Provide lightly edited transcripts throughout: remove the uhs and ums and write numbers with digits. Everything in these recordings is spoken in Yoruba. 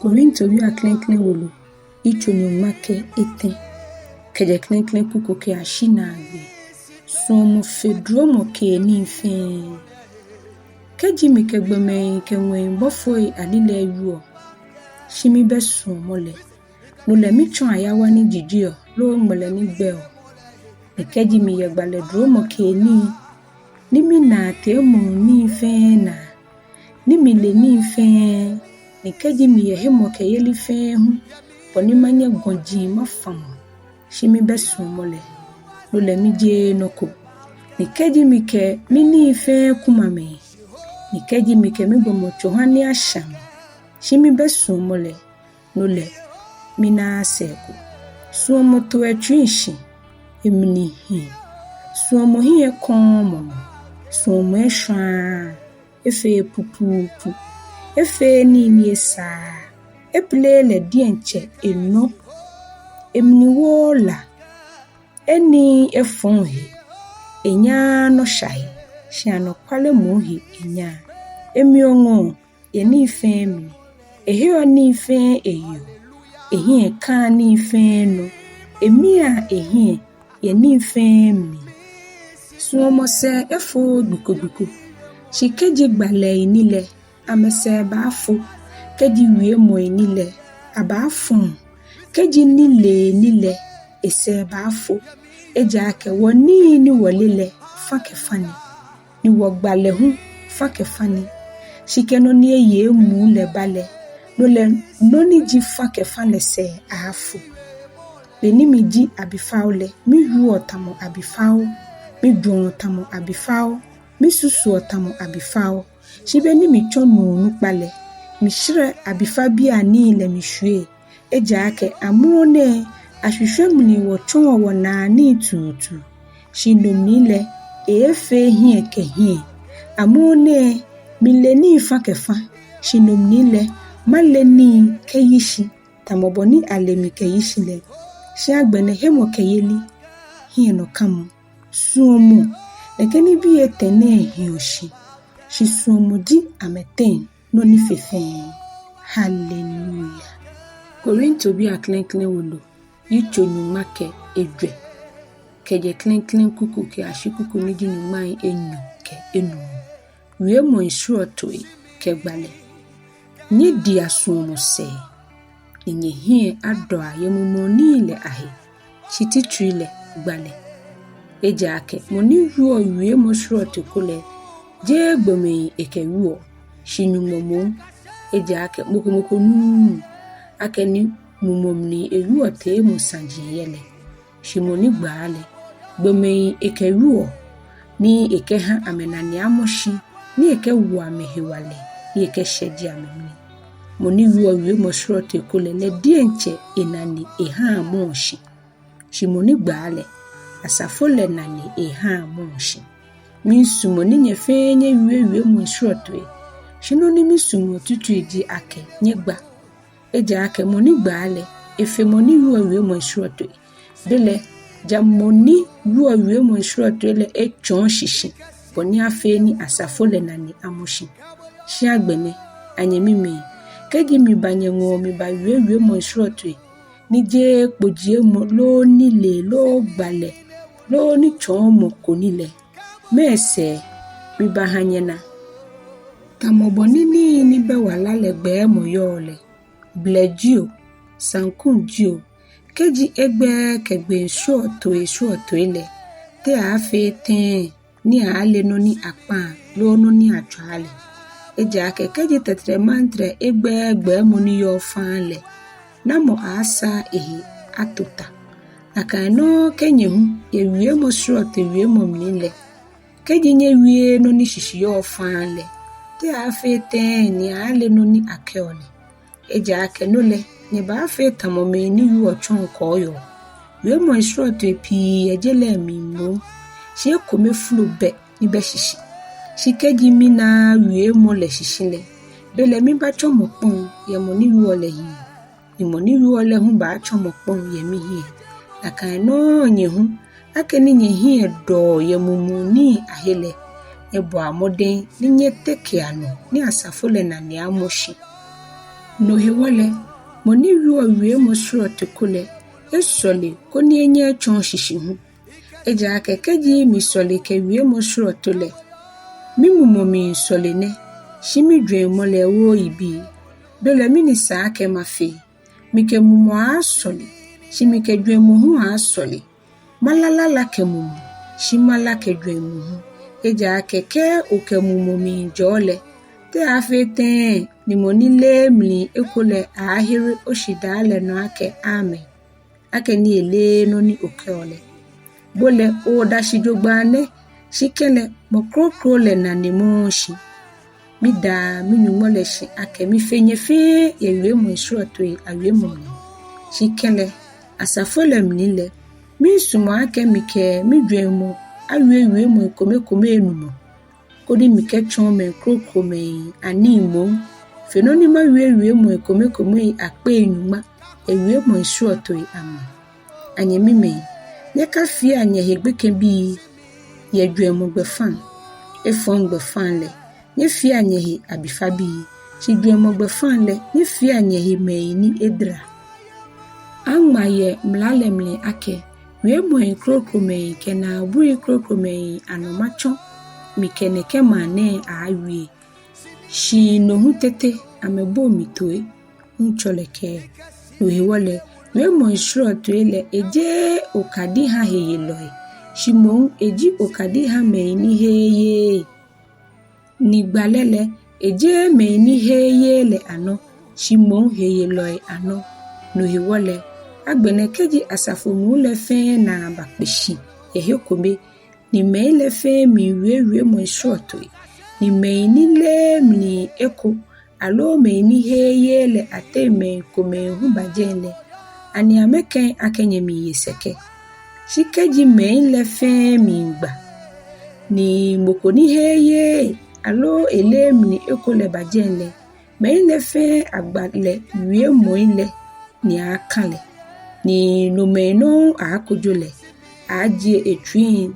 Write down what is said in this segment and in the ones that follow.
Korinto wi aklenklen wolo icho nyumake eten keje klenklen kuko ke ashina agbe somo fedromo ke ni fe keji mi kegbeme ke wen bofoi alile yuo shimi beso mole no le mi chon ayawa ni jijio lo mole ni gbe o keji mi yegbale dromo ke ni mi na te mo ni fe na ni mi le ni fe keji mi ye hemo ke yeli fe hu poni manye gonji mafam shimi beso mole no le mi je noko keji mi ke mi ni fe kumame keji mi ke mi bomo chohani asham shimi beso mole no le mi na seko suomo to etwinshi emni hi suomo hi ekomo suomo ehwa efe pupupu efe ni esa eplele dienche eno emni wola eni efonhi enya no shai shiano kwale mohi enya emiongo yeni femi ehio ni fe eyo ehie ka ni fe no emia ehie yeni femi suomo se efo dukoduko shikeji gbale inile amese bafo keji wie mo inile abafun keji nile ese bafo eja ke woni ni wolile fakefani ni wogbale hu fakefani shikeno ni eye mu le bale no ni ji fakefani se afu le ni mi ji abifao le mi yu otamo abifao mi dun otamo abifao mi susu otamo abifao shibe ni mi chonu nupale mi shire abifa bi ani le mi hwe eja ke amune ahwehwem ni wo twon wo na ni tutu shinom ni le efe hie ke hie amune mileni fakefa shinom ni le maleni keyishi tamoboni alemi keyishi le shi agbene hemo keyeli hie no kamo suomo lekeni bi etene hioshi shi suomo di ameten no ni fefe hallelujah. Korinto bi aklenklen wolo icho nyumake edwe keje klenklen kuku ke ashikuku ni di nyumai enyu ke enu wie mo insuotoi ke gbale ni di asuomo se nye hie ado ayemumo ni ile ahe shititrile gbale eja ake mo ni ruo wie mo suoto kule je gbome eke ruo shinyumomo eja ake mokomoko nu ake ni mumomni eruo te mo sanje yele shimoni gbale gbome eke ruo ni eke ha amenani amoshi ni eke wu amehewale ni eke shedi amemni moni ruo wie mo suoto kule le dienche enani eha amoshi shimoni gbale asafole nani eha amoshi minsumo ni nyefe nye wie mo suoto shino ni misumo tutu eji ake nyegba eja ake moni gbale efe moni ruo wie mo suoto dele jamoni ruo wie mo suoto le echon shishi boni afe ni asafole nani amoshi shi agbene anyemime keji mi banyenwo mi ba wie mo suoto ni je pojie mo lo nile lo gbale lo ni chon mo konile mese mi ba hanyena tamoboni ni be wala legbe mo yole blejio sankunjio keji egbe kegbe suoto ile te afe ten ni ale no ni apa lo no ni atwale eja keji tetre mantre egbe mo ni yo fanle na mo asa ehi atuta akano kenye hu ye wie mo suoto wie mo mnile keji nye wie no ni shishi yo fanle te afe ten ni ale no ni akeole eja ake no le ni ba afe tamome ni yu ochon ko yo wie mo suoto epi ejele mi mo shi ekome flu be ni be shishi shi keji mi na wie mo le shishi le bele mi ba chomo pon ye mo ni yu ole yi ni mo ni yu ole hu ba chomo pon ye mi hi akano nye hu akeni nye hi do ye mumu ni ahele ebo amoden ni nye tekiano ni asafole na ni amoshi no hewole moni wie mo suro tekole esole koni enye chon shishi hu eja kekeji mi sole ke wie mo suro tole mimumo mi sole ne shimi dwen mole wo ibi dole mini sa ke mafe mi ke mumo asole shimi ke dwen mo hu asole malala ke mumo shimala ke dwen mo hu eja keke o ke mumo mi jole te afete ni monile mli ekole ahiri oshidale no ake ame ake ni ele no ni okeole bole o dashijogbane shikele mokrokro le na nemoshi mida minumole shi ake mi fenyefe yewe mo shuoto awe mo shikele asafole mnile mi sumo ake mike mi dwemo awe mo kome enumo kodi mike chon me krokro me animo fenoni ma wie mo kome akpe enuma ewe mo shuoto ama anyemi me neka fi anye hegbeke bi ye dwemo gbefan efon gbefan le ye fi anye he abifa bi chi dwemo gbefan le ye fi anye he me ni edra amma ye mlalemle ake we mo krokro me kena bui krokro me anomacho mi keneke mane awie shi no hutete amebo mitoe uncholeke uhewole we mo shro to ele eje okadi ha heye loe shimon eji okadi ha me ni heye ni gbalele eje me ni heye le ano shimon heye loe ano no hewole agbene keji asafomu le fe na bakpeshi ehekome ni me le fe mi we mo shro to ni me ni le mni eko alo me ni heye le ate me kome hu bajenle ani ameken akenye mi yeseke shikeji me le fe mi ngba ni mokoni heye alo ele mni eko le bajenle me le fe agbale wie mo ile ni akale ni no me no akojole aje etwin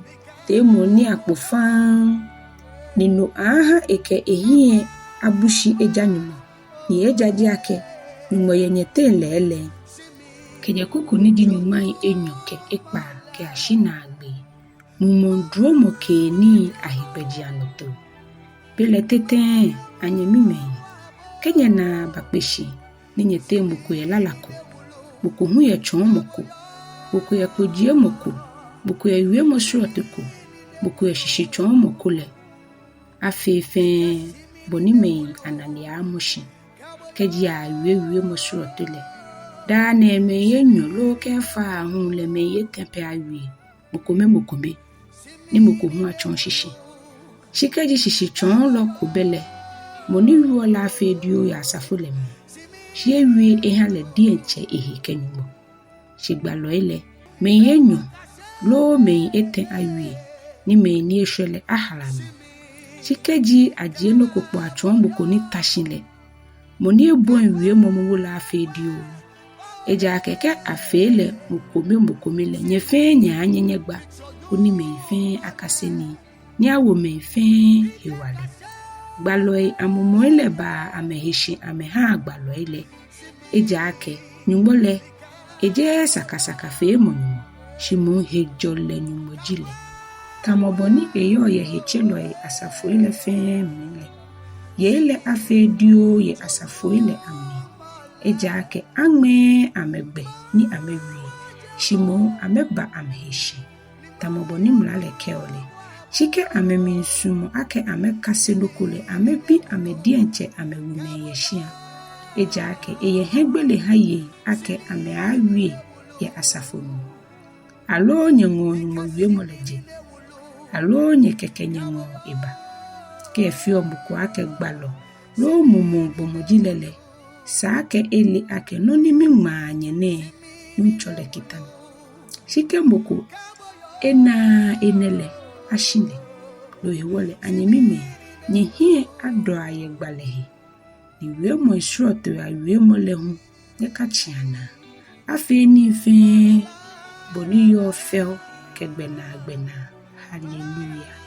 te mo ni apofan ni no aha eke ehie abushi ejanimo ni ejaji ake ni mo yenyete lele keje kuku ni di nyumai enyoke ekpa ke ashina agbe mumondro mo ke ni ahipeji anoto bele tete anyemi me kenya na bakpeshi ni nyete muku ye lalako muku hu ye chon moko muku ye kojie moko muku ye wie mo shoteko muku ye shishi chon moko le afefe bonime anani amushi keji a wie mo shotele da na me yenyo lo ke fa hu le me ye tempe awie mokome ni moko hu achon shishi shikeji shishi chon lo kubele moni ruo la fe dio ya safole mi shi ewie eha le di enche ehe kenyumo shigbalo ile me yenyo lo me ete awie ni me ni ehwele ahalami shikeji aje no kokpo achon moko ni tashinle moni ebon wie momo la fe dio eja keke afele mokome le nyefe nya anyenye gba oni me fe akaseni ni awo me fe hewale gbaloi amumo ile ba amehishi ameha gbaloi ile eja ake nyumole eje sakasaka fe monyo shimu hejole nyumo jile tamoboni eyo ye hecheloi asafo ile fe mile ye ile afe dio ye asafo ile ame eja ake ame amegbe ni amewi shimo ameba amehishi tamoboni mlale keole shike ameminsumo ake amekaselokole amebi amedienche amewume yeshia eja ake eye hegbele haye ake ameawie ye asafonu alo nyengo nyumo wie moleje alo nye keke nyengo eba ke fio mbuko ake gbalo lo mumo bomojilele sa ake ele ake noni mima nyene nchole kitan shike mboko enele ashine lo hewole anyemi me nyehie ado aye gbalehi ni wie mo shroto ya wie mo lehu ne kachiana afi ni fe boni yo fel kegbena hallelujah.